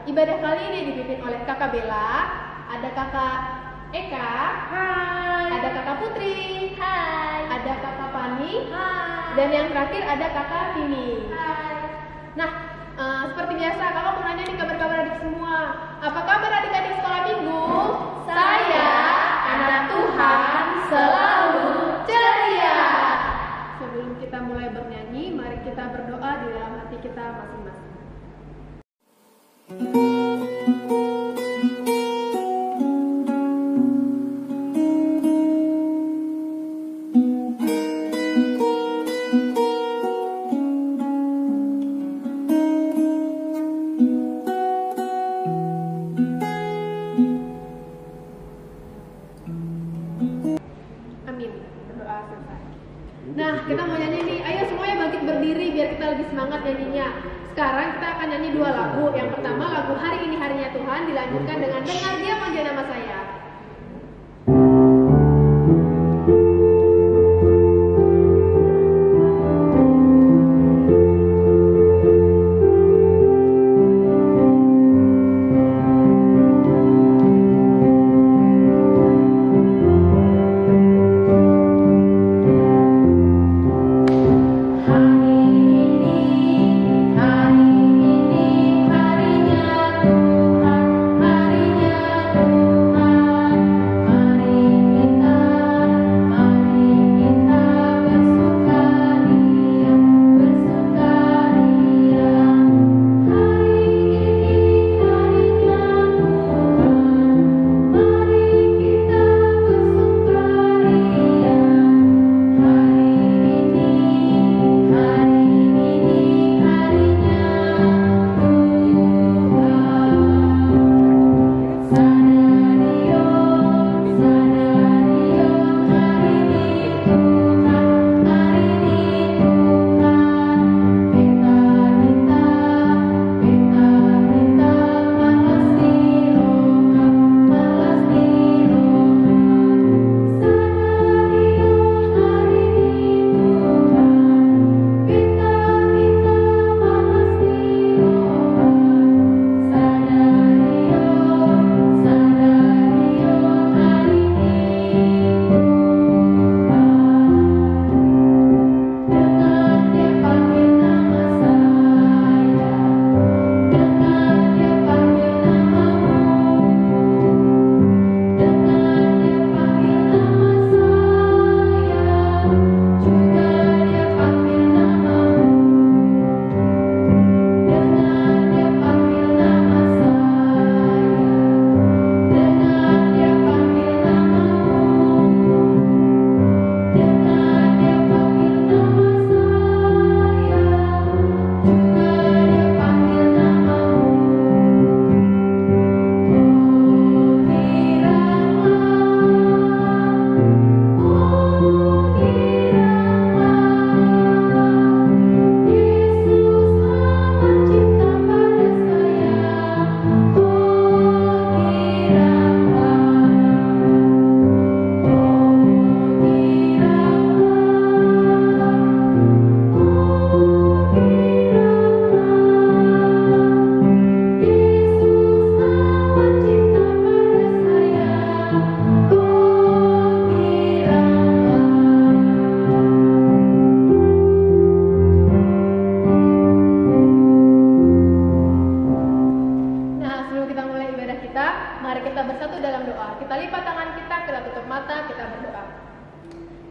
Ibadah kali ini dipimpin oleh Kakak Bella, ada Kakak Eka, Hai. ada Kakak Putri, Hai. ada Kakak Pani, Hai. dan yang terakhir ada Kakak Tini. Hai. Nah, seperti biasa, kakak mau nanya nih kabar-kabar adik semua. Apa kabar adik-adik sekolah minggu? Saya, anak Tuhan, selalu ceria. Sebelum kita mulai bernyanyi, mari kita berdoa di dalam hati kita masing-masing. Nah, kita mau nyanyi nih. Ayo semuanya bangkit berdiri biar kita lebih semangat nyanyinya. Sekarang kita akan nyanyi 2 lagu. Yang pertama lagu Hari Ini Harinya Tuhan, dilanjutkan dengan Dengar Dia Manggil Nama Saya.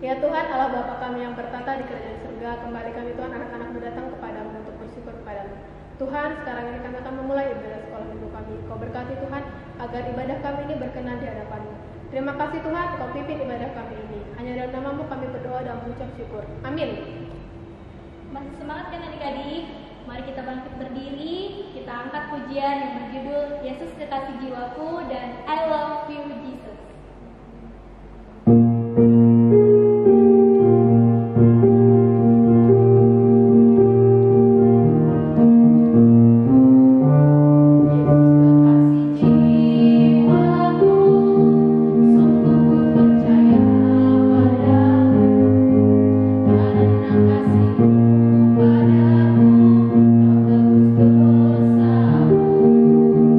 Ya Tuhan, Allah Bapa kami yang bertata di kerajaan surga, kembali kami Tuhan anak-anakmu datang kepadamu untuk bersyukur kepadamu. Tuhan, sekarang ini kami akan memulai ibadah sekolah minggu kami. Kau berkati Tuhan, agar ibadah kami ini berkenan di hadapan-Mu. Terima kasih Tuhan, Kau pimpin ibadah kami ini. Hanya dalam nama-Mu kami berdoa dan mengucap syukur. Amin. Masih semangat kan adik-adik? Mari kita bangkit berdiri, kita angkat pujian yang berjudul Yesus Kekasih Jiwaku dan I Love You Jesus. Padamu, kau tebus dosaku.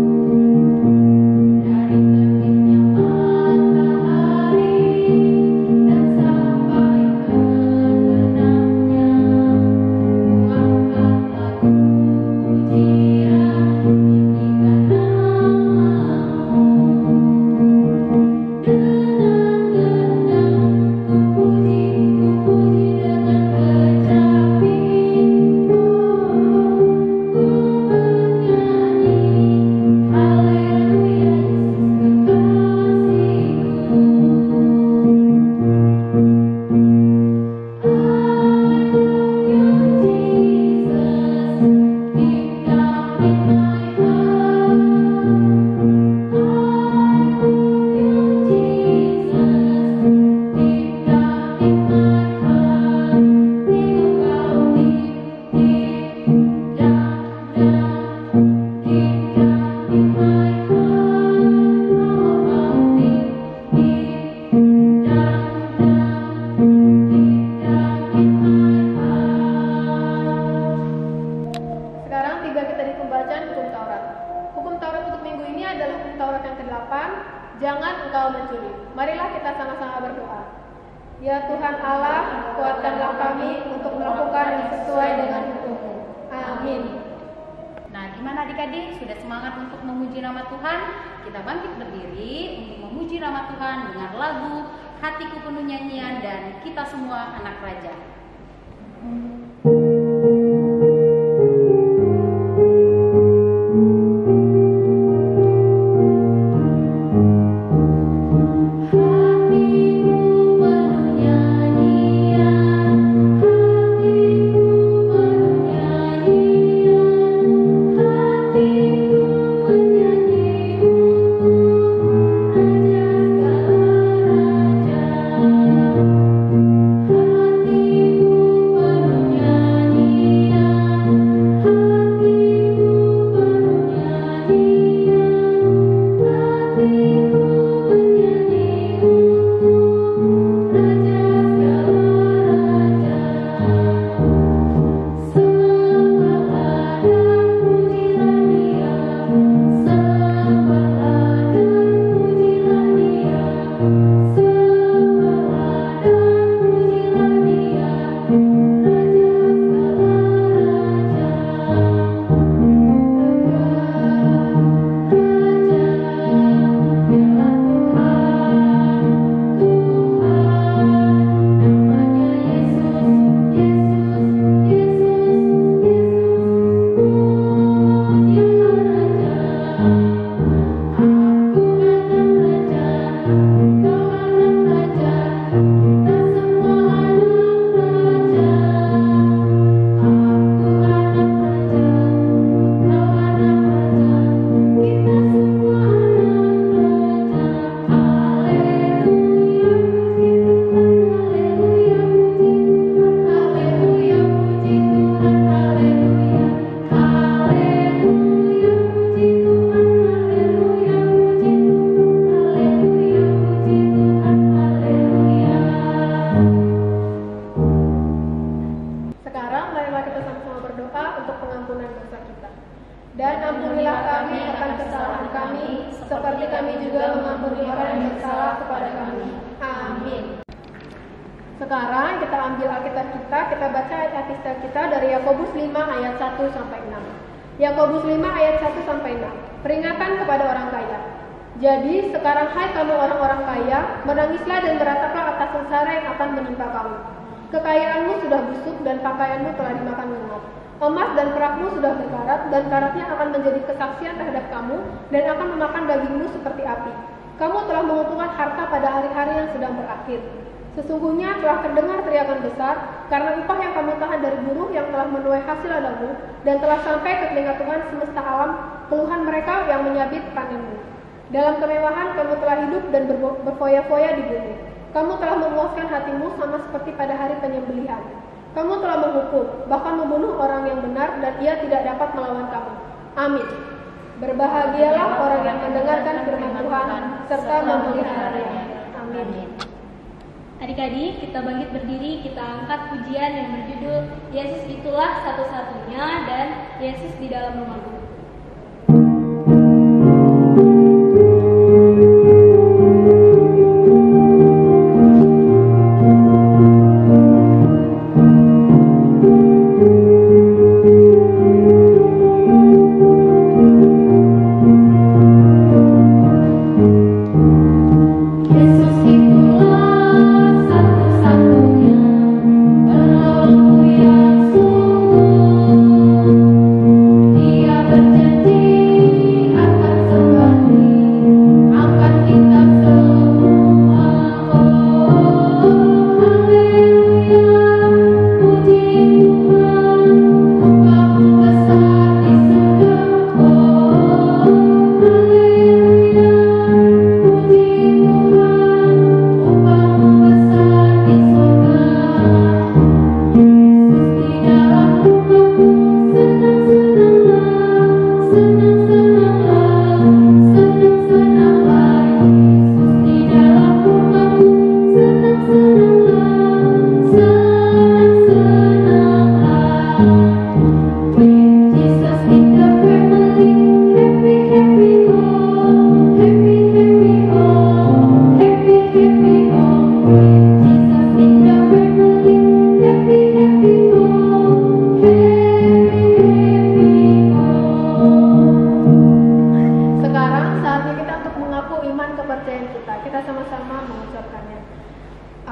Taurat yang ke-8, jangan engkau mencuri. Marilah kita sama-sama berdoa. Ya Tuhan Allah, kuatkanlah kami untuk melakukan yang sesuai dengan hukum-Mu. Amin. Nah, gimana adik-adik? Sudah semangat untuk memuji nama Tuhan? Kita bangkit berdiri untuk memuji nama Tuhan dengan lagu Hatiku Penuh Nyanyian dan kita semua anak raja. Dan ampunilah kami akan kesalahan kami, seperti kami juga mengampuni orang yang bersalah kepada kami. Amin. Sekarang kita ambil Alkitab kita baca ayat kita dari Yakobus 5 ayat 1 sampai 6. Yakobus 5 ayat 1 sampai 6. Peringatan kepada orang kaya. Jadi sekarang hai kamu orang-orang kaya, menangislah dan berataplah atas sengsara yang akan menimpa kamu. Kekayaanmu sudah busuk dan pakaianmu telah dimakan lengan. Emas dan perakmu sudah berkarat, dan karatnya akan menjadi kesaksian terhadap kamu, dan akan memakan dagingmu seperti api. Kamu telah mengumpulkan harta pada hari-hari yang sedang berakhir. Sesungguhnya telah terdengar teriakan besar, karena upah yang kamu tahan dari buruh yang telah menuai hasil ladangmu, dan telah sampai ke telinga Tuhan semesta alam, keluhan mereka yang menyabit panenmu. Dalam kemewahan kamu telah hidup dan berfoya-foya di bumi. Kamu telah memuaskan hatimu sama seperti pada hari penyembelihan. Kamu telah menghukum, bahkan membunuh orang yang benar, dan ia tidak dapat melawan kamu. Amin. Berbahagialah orang yang mendengarkan firman Tuhan, serta memeliharanya. Amin. Adik-adik, kita bangkit berdiri, kita angkat pujian yang berjudul Yesus itulah satu-satunya dan Yesus di dalam rumahku. Dia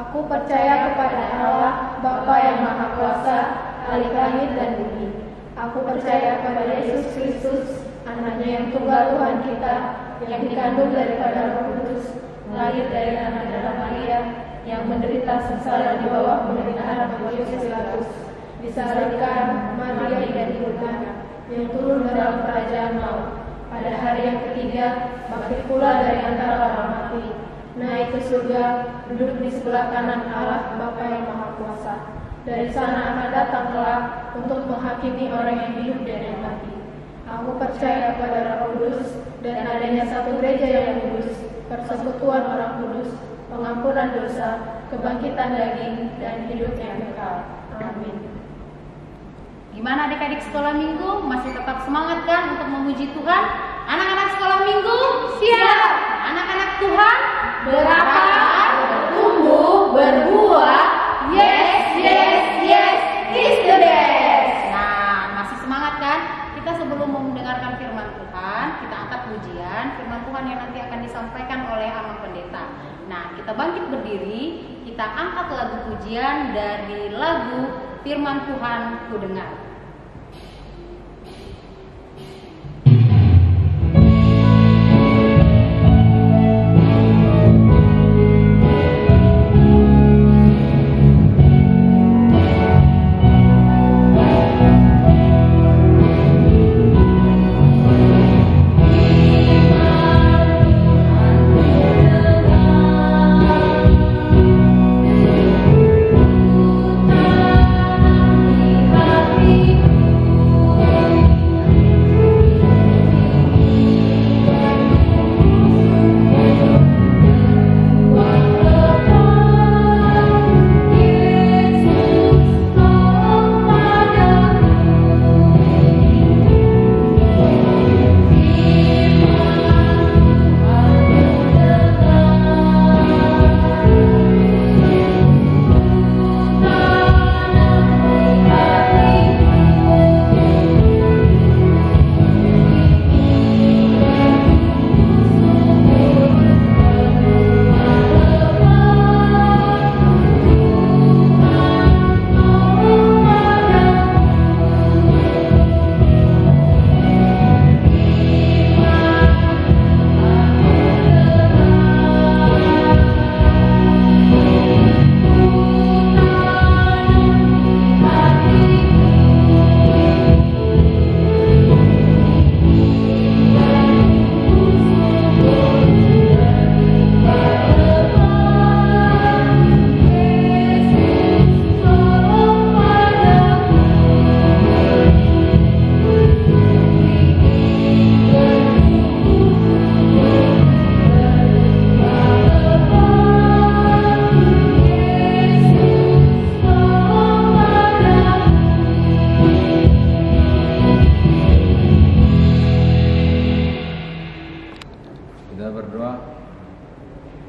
Aku percaya kepada Allah, Bapa yang Maha Kuasa, Khalik langit dan bumi. Aku percaya kepada Yesus Kristus, anaknya yang tunggal Tuhan kita, yang dikandung daripada Roh Kudus, lahir dari anak darah Maria, yang menderita sengsara di bawah pemerintahan Pontius Pilatus, disalibkan, mati dan dikuburkan, yang turun ke dalam kerajaan maut. Pada hari yang ketiga, bangkit pula dari antara orang mati, naik ke surga, duduk di sebelah kanan Allah Bapa yang Maha Kuasa. Dari sana akan datang kelak untuk menghakimi orang yang hidup dan yang mati. Aku percaya kepada Roh Kudus dan adanya satu gereja yang kudus, persekutuan orang kudus, pengampunan dosa, kebangkitan daging, dan hidup yang kekal. Amin. Gimana adik-adik sekolah minggu? Masih tetap semangat kan untuk memuji Tuhan? Anak-anak sekolah minggu, siap! Anak-anak Tuhan, berakar, bertumbuh, berbuah. Yes, yes, yes, is the best. Nah, masih semangat kan? Kita sebelum mendengarkan firman Tuhan, kita angkat pujian firman Tuhan yang nanti akan disampaikan oleh Amang Pendeta. Nah, kita bangkit berdiri, kita angkat lagu pujian dari lagu Firman Tuhan Ku Dengar.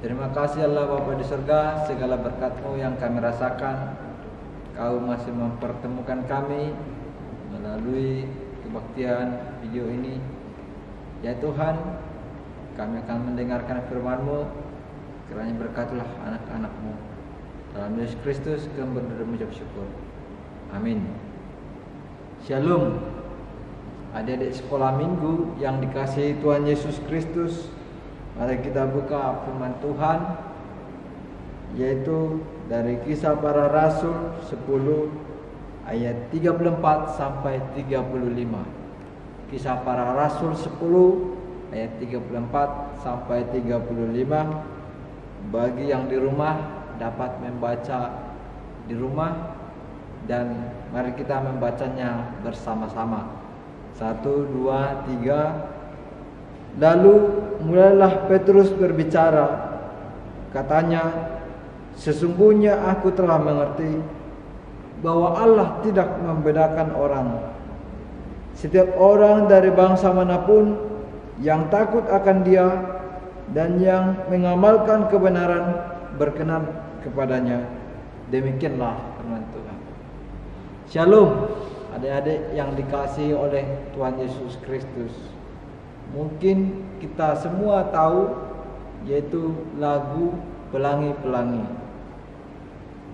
Terima kasih Allah Bapa di surga, segala berkat-Mu yang kami rasakan. Kau masih mempertemukan kami melalui kebaktian video ini. Ya Tuhan, kami akan mendengarkan firman-Mu. Kiranya berkatilah anak-anak-Mu. Dalam Yesus Kristus kami berdoa mengucap syukur. Amin. Shalom. Adik-adik sekolah minggu yang dikasihi Tuhan Yesus Kristus, mari kita buka firman Tuhan, yaitu dari Kisah Para Rasul 10 ayat 34 sampai 35. Kisah Para Rasul 10 ayat 34 sampai 35. Bagi yang di rumah dapat membaca di rumah, dan mari kita membacanya bersama-sama. 1, 2, 3. Lalu mulailah Petrus berbicara. Katanya, sesungguhnya aku telah mengerti bahwa Allah tidak membedakan orang. Setiap orang dari bangsa manapun yang takut akan Dia dan yang mengamalkan kebenaran berkenan kepadanya. Demikianlah firman Tuhan. Shalom, adik-adik yang dikasihi oleh Tuhan Yesus Kristus. Mungkin kita semua tahu, yaitu lagu Pelangi-Pelangi.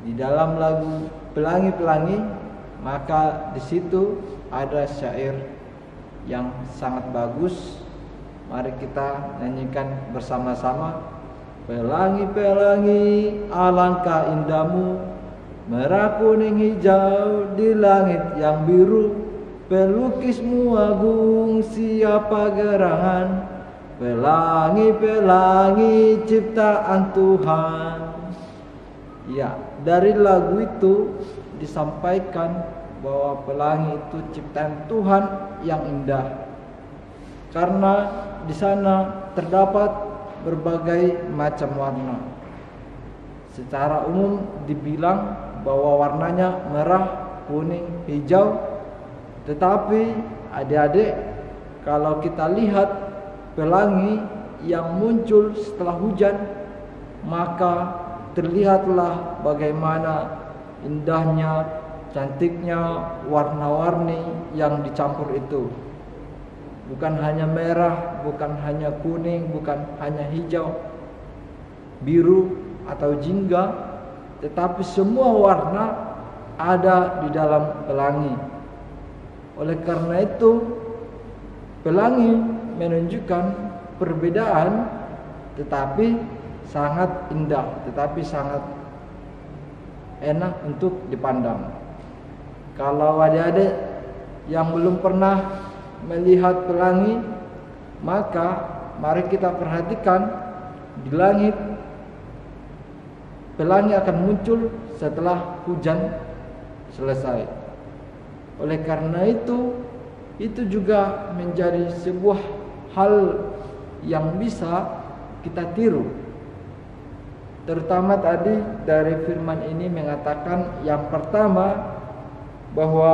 di dalam lagu Pelangi-Pelangi, maka di situ ada syair yang sangat bagus. Mari kita nyanyikan bersama-sama. Pelangi-pelangi alangkah indahmu, merah kuning hijau di langit yang biru, pelukismu agung siapa gerangan, pelangi-pelangi ciptaan Tuhan. Ya, dari lagu itu disampaikan bahwa pelangi itu ciptaan Tuhan yang indah. Karena di sana terdapat berbagai macam warna. Secara umum dibilang bahwa warnanya merah, kuning, hijau. Tetapi adik-adik, kalau kita lihat pelangi yang muncul setelah hujan, maka terlihatlah bagaimana indahnya, cantiknya warna-warni yang dicampur itu. Bukan hanya merah, bukan hanya kuning, bukan hanya hijau, biru atau jingga, tetapi semua warna ada di dalam pelangi. Oleh karena itu, pelangi menunjukkan perbedaan tetapi sangat indah, tetapi sangat enak untuk dipandang. Kalau adik-adik yang belum pernah melihat pelangi, maka mari kita perhatikan di langit pelangi akan muncul setelah hujan selesai. Oleh karena itu juga menjadi sebuah hal yang bisa kita tiru. Terutama tadi dari firman ini mengatakan yang pertama bahwa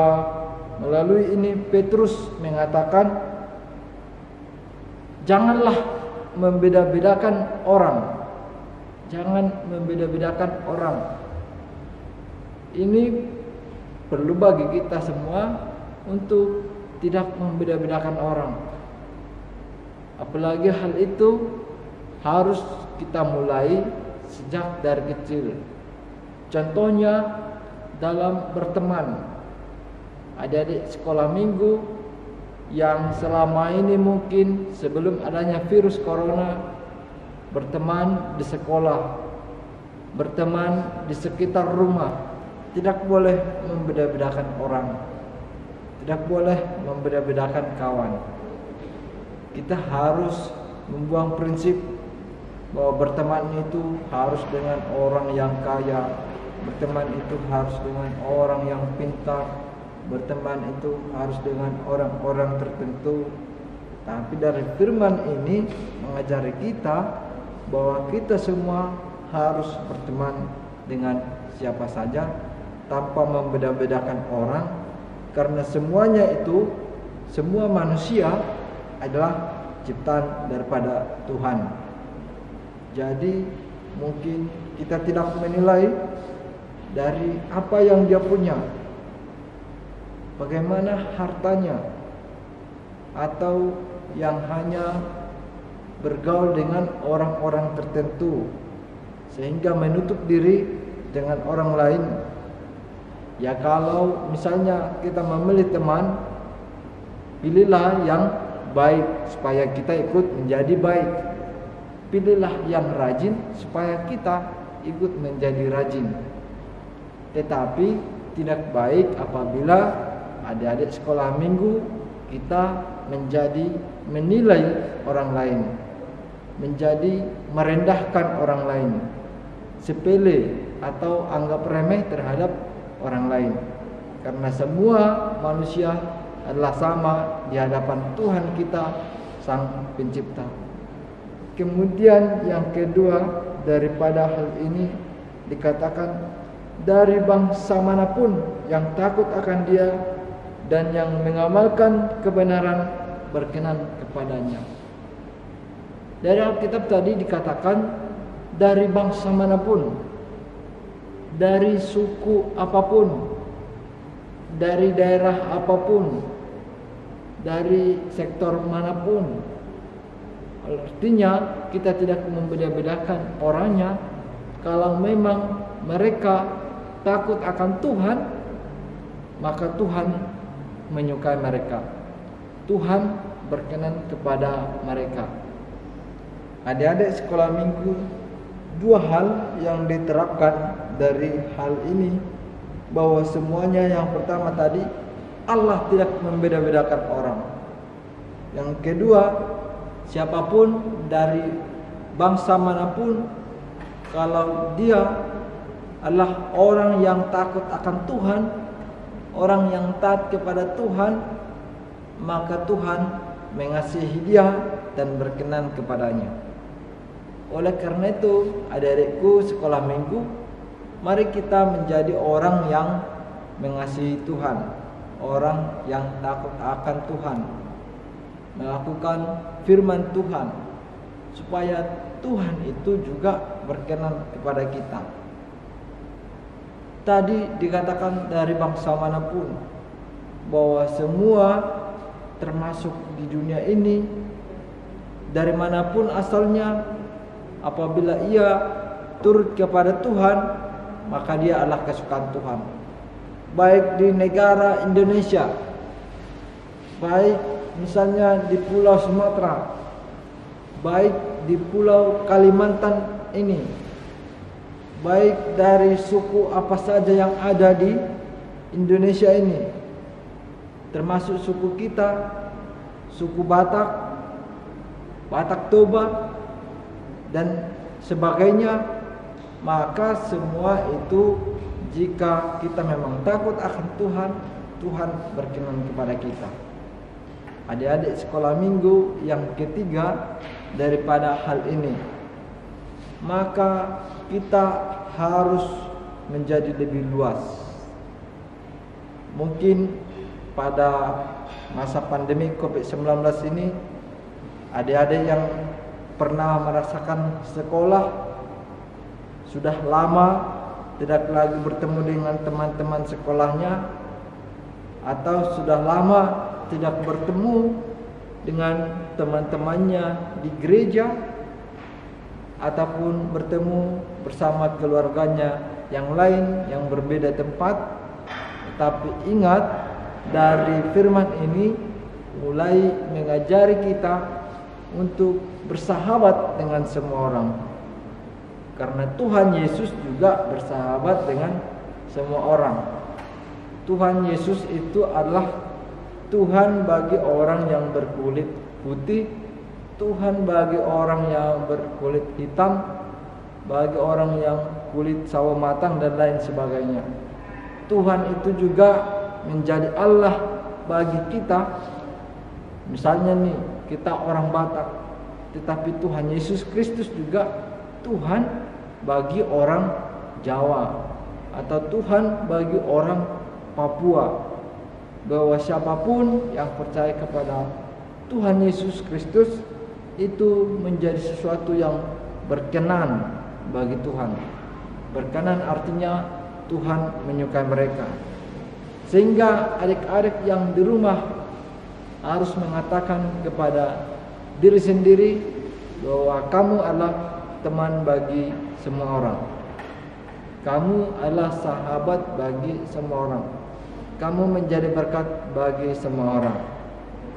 melalui ini Petrus mengatakan janganlah membeda-bedakan orang. Jangan membeda-bedakan orang. Ini perlu bagi kita semua untuk tidak membeda-bedakan orang. Apalagi hal itu harus kita mulai sejak dari kecil. Contohnya dalam berteman. Adik-adik sekolah minggu yang selama ini mungkin sebelum adanya virus corona berteman di sekolah, berteman di sekitar rumah, tidak boleh membeda-bedakan orang, tidak boleh membeda-bedakan kawan. Kita harus membuang prinsip bahwa berteman itu harus dengan orang yang kaya, berteman itu harus dengan orang yang pintar, berteman itu harus dengan orang-orang tertentu. Tapi dari firman ini mengajari kita bahwa kita semua harus berteman dengan siapa saja tanpa membeda-bedakan orang, karena semuanya itu, semua manusia adalah ciptaan daripada Tuhan. Jadi mungkin kita tidak menilai dari apa yang dia punya, bagaimana hartanya, atau yang hanya bergaul dengan orang-orang tertentu sehingga menutup diri dengan orang lain. Ya, kalau misalnya kita memilih teman, pilihlah yang baik supaya kita ikut menjadi baik. Pilihlah yang rajin supaya kita ikut menjadi rajin. Tetapi tidak baik apabila adik-adik sekolah minggu kita menjadi menilai orang lain, menjadi merendahkan orang lain, sepele atau anggap remeh terhadap orang lain. Karena semua manusia adalah sama di hadapan Tuhan kita, Sang Pencipta. Kemudian yang kedua daripada hal ini dikatakan, dari bangsa manapun yang takut akan Dia dan yang mengamalkan kebenaran berkenan kepadanya. Dari Alkitab tadi dikatakan dari bangsa manapun, dari suku apapun, dari daerah apapun, dari sektor manapun. Artinya kita tidak membeda-bedakan orangnya kalau memang mereka takut akan Tuhan, maka Tuhan menyukai mereka. Tuhan berkenan kepada mereka. Adik-adik sekolah minggu, dua hal yang diterapkan dari hal ini, bahwa semuanya, yang pertama tadi, Allah tidak membeda-bedakan orang. Yang kedua, siapapun dari bangsa manapun, kalau dia adalah orang yang takut akan Tuhan, orang yang taat kepada Tuhan, maka Tuhan mengasihi dia dan berkenan kepadanya. Oleh karena itu, adik-adikku sekolah minggu, mari kita menjadi orang yang mengasihi Tuhan, orang yang takut akan Tuhan, melakukan firman Tuhan, supaya Tuhan itu juga berkenan kepada kita. Tadi dikatakan dari bangsa manapun, bahwa semua termasuk di dunia ini, dari manapun asalnya, apabila ia turut kepada Tuhan, maka dia adalah kesukaan Tuhan. Baik di negara Indonesia, baik misalnya di Pulau Sumatera, baik di Pulau Kalimantan ini, baik dari suku apa saja yang ada di Indonesia ini, termasuk suku kita, suku Batak, Batak Toba, dan sebagainya, maka semua itu jika kita memang takut akan Tuhan, Tuhan berkenan kepada kita. Adik-adik sekolah minggu, yang ketiga daripada hal ini, maka kita harus menjadi lebih luas. Mungkin pada masa pandemi COVID-19 ini, adik-adik yang pernah merasakan sekolah sudah lama tidak lagi bertemu dengan teman-teman sekolahnya, atau sudah lama tidak bertemu dengan teman-temannya di gereja, ataupun bertemu bersama keluarganya yang lain yang berbeda tempat. Tapi ingat, dari firman ini mulai mengajari kita untuk bersahabat dengan semua orang, karena Tuhan Yesus juga bersahabat dengan semua orang. Tuhan Yesus itu adalah Tuhan bagi orang yang berkulit putih, Tuhan bagi orang yang berkulit hitam, bagi orang yang kulit sawo matang dan lain sebagainya. Tuhan itu juga menjadi Allah bagi kita. Misalnya nih, kita orang Batak, tetapi Tuhan Yesus Kristus juga Tuhan bagi orang Jawa, atau Tuhan bagi orang Papua. Bahwa siapapun yang percaya kepada Tuhan Yesus Kristus itu menjadi sesuatu yang berkenan bagi Tuhan. Berkenan artinya Tuhan menyukai mereka. Sehingga adik-adik yang di rumah harus mengatakan kepada diri sendiri bahwa kamu adalah teman bagi semua orang. Kamu adalah sahabat bagi semua orang. Kamu menjadi berkat bagi semua orang.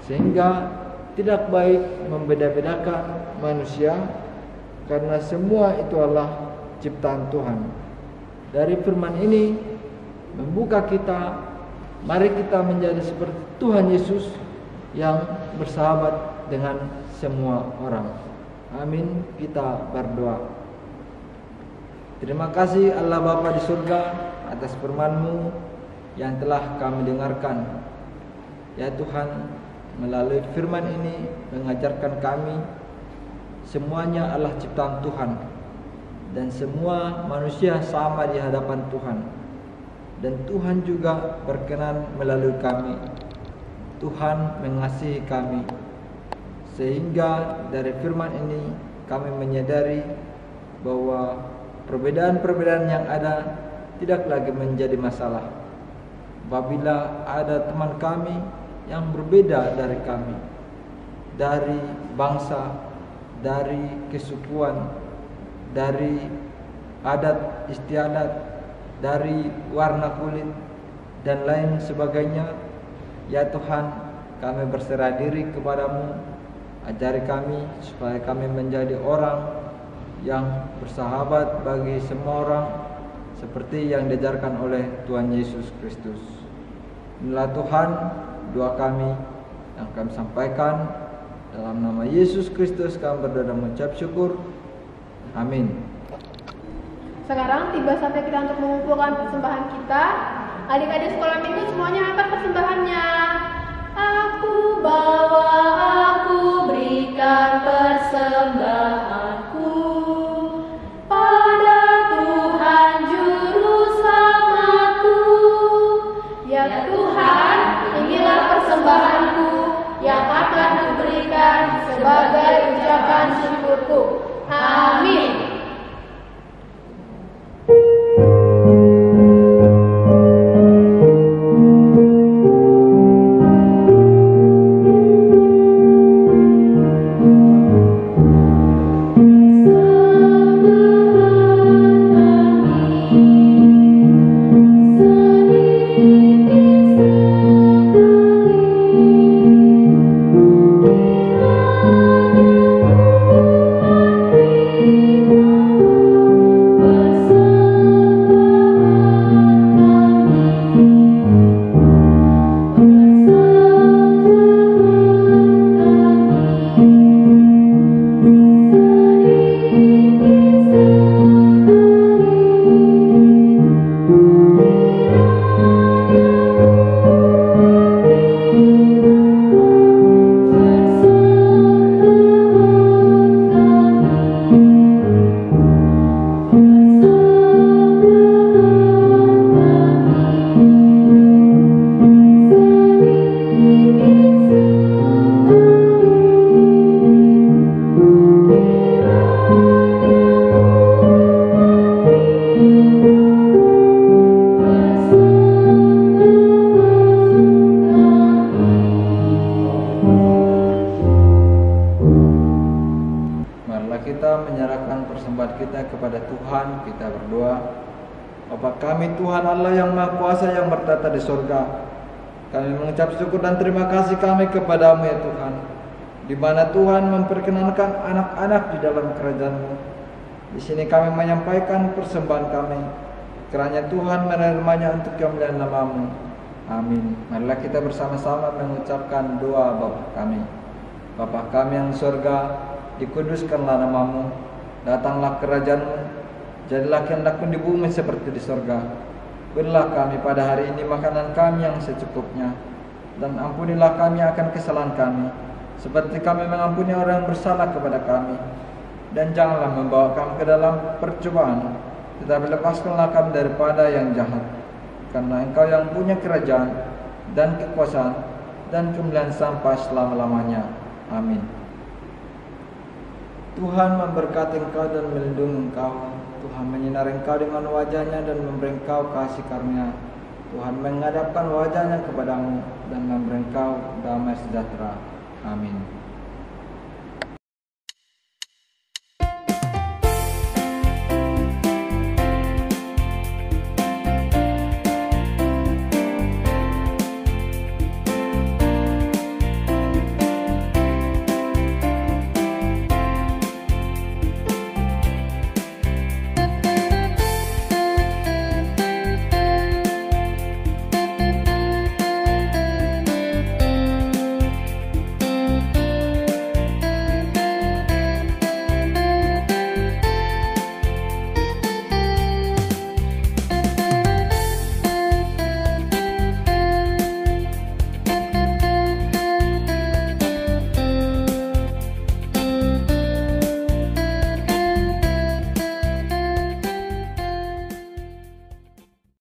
Sehingga tidak baik membeda-bedakan manusia, karena semua itu adalah ciptaan Tuhan. Dari firman ini membuka kita, mari kita menjadi seperti Tuhan Yesus yang bersahabat dengan semua orang. Amin. Kita berdoa. Terima kasih Allah Bapa di surga atas firman-Mu yang telah kami dengarkan. Ya Tuhan, melalui firman ini mengajarkan kami semuanya adalah ciptaan Tuhan, dan semua manusia sama di hadapan Tuhan, dan Tuhan juga berkenan melalui kami. Tuhan mengasihi kami, sehingga dari firman ini kami menyadari bahwa perbedaan-perbedaan yang ada tidak lagi menjadi masalah. Apabila ada teman kami yang berbeda dari kami, dari bangsa, dari kesukuan, dari adat istiadat, dari warna kulit dan lain sebagainya. Ya Tuhan, kami berserah diri kepadamu. Ajari kami supaya kami menjadi orang yang bersahabat bagi semua orang, seperti yang diajarkan oleh Tuhan Yesus Kristus. Inilah Tuhan doa kami yang kami sampaikan. Dalam nama Yesus Kristus kami berdoa dan mengucap syukur. Amin. Sekarang tiba saatnya kita untuk mengumpulkan persembahan kita. Adik-adik sekolah minggu semuanya angkat persembahannya. Aku bawa, aku berikan persembahanku pada Tuhan Juru Selamatku. Ya Tuhan, inilah persembahanku yang akan kuberikan sebagai ucapan syukurku. Amin. Kepada Tuhan, kita berdoa. Bapa kami Tuhan Allah yang Maha Kuasa yang bertata di surga, kami mengucap syukur dan terima kasih kami kepadamu ya Tuhan, di mana Tuhan memperkenankan anak-anak di dalam kerajaan-Mu. Di sini kami menyampaikan persembahan kami, kiranya Tuhan menerimanya untuk kemuliaan nama-Mu. Amin. Marilah kita bersama-sama mengucapkan doa Bapa kami. Bapa kami yang di surga, dikuduskanlah nama-Mu, datanglah kerajaan-Mu, jadilah kehendak-Mu di bumi seperti di surga. Berilah kami pada hari ini makanan kami yang secukupnya, dan ampunilah kami akan kesalahan kami, seperti kami mengampuni orang yang bersalah kepada kami. Dan janganlah membawa kami ke dalam percobaan, tetapi lepaskanlah kami daripada yang jahat. Karena Engkau yang punya kerajaan dan kekuasaan dan kemuliaan sampai selama-lamanya. Amin. Tuhan memberkati engkau dan melindungi engkau. Tuhan menyinari engkau dengan wajah-Nya dan memberi engkau kasih karunia. Tuhan menghadapkan wajah-Nya kepadamu dan memberi engkau damai sejahtera. Amin.